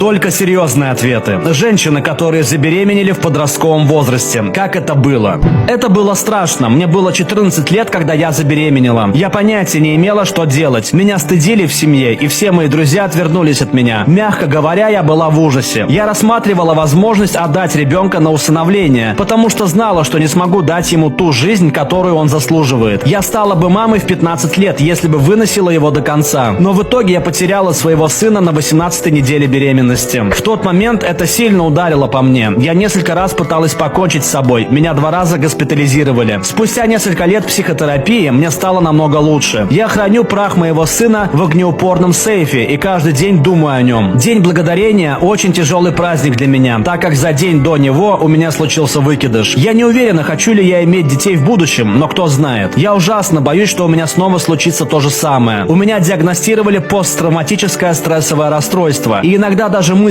Только серьезные ответы. Женщины, которые забеременели в подростковом возрасте. Как это было? Это было страшно. Мне было 14 лет, когда я забеременела. Я понятия не имела, что делать. Меня стыдили в семье, и все мои друзья отвернулись от меня. Мягко говоря, я была в ужасе. Я рассматривала возможность отдать ребенка на усыновление, потому что знала, что не смогу дать ему ту жизнь, которую он заслуживает. Я стала бы мамой в 15 лет, если бы выносила его до конца. Но в итоге я потеряла своего сына на 18-й неделе беременности. В тот момент это сильно ударило по мне. Я несколько раз пыталась покончить с собой. Меня 2 раза госпитализировали. Спустя несколько лет психотерапии мне стало намного лучше. Я храню прах моего сына в огнеупорном сейфе и каждый день думаю о нем. День благодарения – очень тяжелый праздник для меня, так как за день до него у меня случился выкидыш. Я не уверена, хочу ли я иметь детей в будущем, но кто знает. Я ужасно боюсь, что у меня снова случится то же самое. У меня диагностировали посттравматическое стрессовое расстройство. И иногда даже мысль